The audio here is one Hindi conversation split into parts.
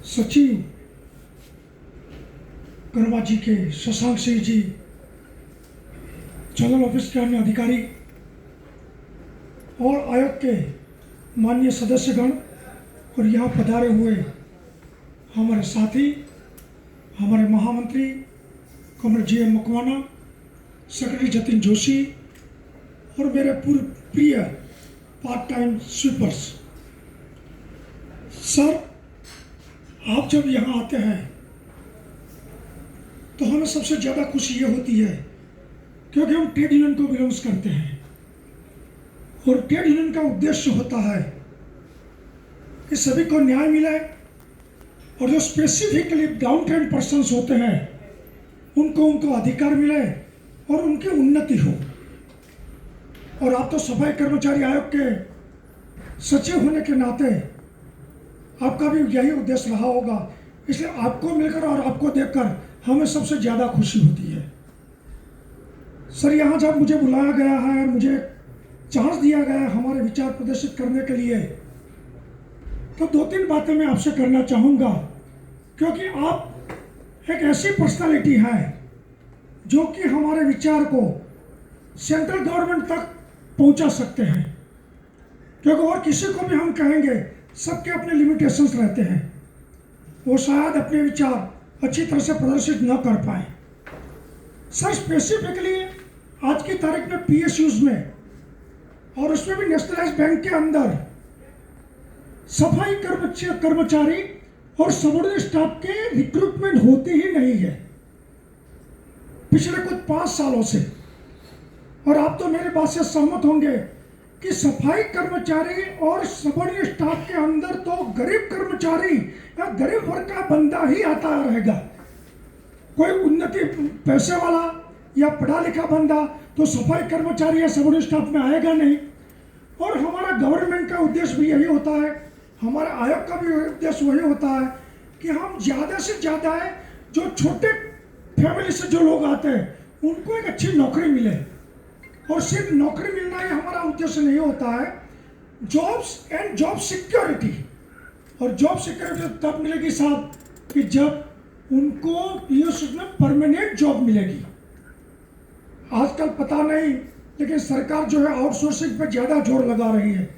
सचिव कर्मा जी के, शशांक सिंह जी, जनरल ऑफिस के अन्य अधिकारी और आयोग के माननीय सदस्यगण और यहाँ पधारे हुए हमारे साथी, हमारे महामंत्री comrade G M Makwana, secretary Jatin Joshi और मेरे पूर्व प्रिय पार्ट टाइम स्वीपर्स। सर, आप जब यहाँ आते हैं तो हमें सबसे ज़्यादा खुशी ये होती है क्योंकि हम ट्रेड यूनियन को बिलोंग्स करते हैं और ट्रेड यूनियन का उद्देश्य होता है कि सभी को न्याय मिले और जो स्पेसिफिकली डाउन ट्रेंड पर्सन्स होते हैं उनको उनका अधिकार मिले और उनकी उन्नति हो। और आप तो सफाई कर्मचारी आयोग के सचिव होने के नाते आपका भी यही उद्देश्य रहा होगा, इसलिए आपको मिलकर और आपको देखकर हमें सबसे ज़्यादा खुशी होती है। सर, यहाँ जब मुझे बुलाया गया है और मुझे चांस दिया गया है हमारे विचार प्रदर्शित करने के लिए, तो 2-3 बातें मैं आपसे करना चाहूँगा क्योंकि आप एक ऐसी पर्सनालिटी हैं जो कि हमारे विचार को सेंट्रल गवर्नमेंट तक पहुंचा सकते हैं, क्योंकि और किसी को भी हम कहेंगे सबके अपने लिमिटेशंस रहते हैं, वो शायद अपने विचार अच्छी तरह से प्रदर्शित न कर पाए। सर, स्पेसिफिकली आज की तारीख में PSUs में और उसमें भी नेशनलाइज्ड बैंक के अंदर सफाई कर्मचारी और सबऑर्डिनेट स्टाफ के रिक्रूटमेंट होती ही नहीं है पिछले कुछ 5 सालों से। और आप तो मेरी बात से सहमत होंगे कि सफाई कर्मचारी और सबऑर्डिनेट स्टाफ के अंदर तो गरीब कर्मचारी या गरीब वर्ग का बंदा ही आता रहेगा। कोई उन्नति पैसे वाला या पढ़ा लिखा बंदा तो सफाई कर्मचारी या सबऑर्डिनेट स्टाफ में आएगा नहीं। और हमारा गवर्नमेंट का उद्देश्य भी यही होता है, हमारे आयोग का भी उद्देश्य वही होता है कि हम ज़्यादा से ज़्यादा है जो छोटे फैमिली से जो लोग आते हैं उनको एक अच्छी नौकरी मिले। और सिर्फ नौकरी मिलना ही हमारा उद्देश्य नहीं होता है, जॉब्स एंड जॉब सिक्योरिटी। और जॉब सिक्योरिटी तब मिलेगी साहब कि जब उनको PSU में परमानेंट जॉब मिलेगी। आजकल पता नहीं, लेकिन सरकार जो है आउटसोर्सिंग पर ज़्यादा जोर लगा रही है।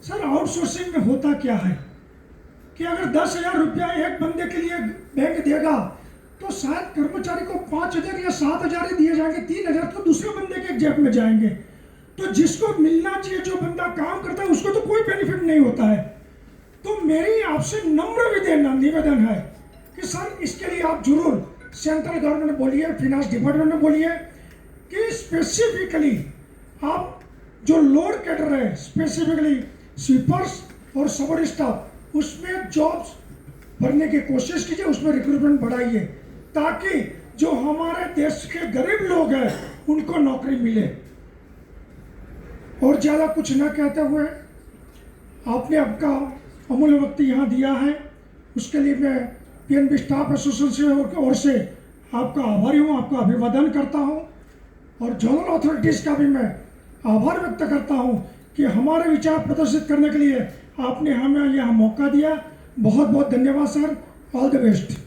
सर, आउटसोर्सिंग में होता क्या है कि अगर 10,000 रुपया एक बंदे के लिए बैंक देगा तो शायद कर्मचारी को 5,000 या 7,000 ही दिए जाएंगे, 3,000 तो दूसरे बंदे के जेब में जाएंगे। तो जिसको मिलना चाहिए, जो बंदा काम करता है, उसको तो कोई बेनिफिट नहीं होता है। तो मेरी आपसे नम्र निवेदन है कि सर, इसके लिए आप जरूर सेंट्रल गवर्नमेंट में बोलिए, फिनांस डिपार्टमेंट में बोलिए कि स्पेसिफिकली आप जो लोअर कैडर है, स्पेसिफिकली स्वीपर्स और सबऑर्डिनेट स्टाफ, उसमें जॉब्स भरने की कोशिश कीजिए, उसमें रिक्रूटमेंट बढ़ाइए ताकि जो हमारे देश के गरीब लोग हैं उनको नौकरी मिले। और ज़्यादा कुछ न कहते हुए आपने आपका अमूल्य वक्त यहाँ दिया है, उसके लिए मैं PNB स्टाफ एसोसिएशन की ओर से आपका आभारी हूँ, आपका अभिवादन करता हूँ। और जोनल अथॉरिटीज़ का भी मैं आभार व्यक्त करता हूँ कि हमारे विचार प्रदर्शित करने के लिए आपने हमें यहाँ मौका दिया। बहुत बहुत धन्यवाद सर, ऑल द बेस्ट।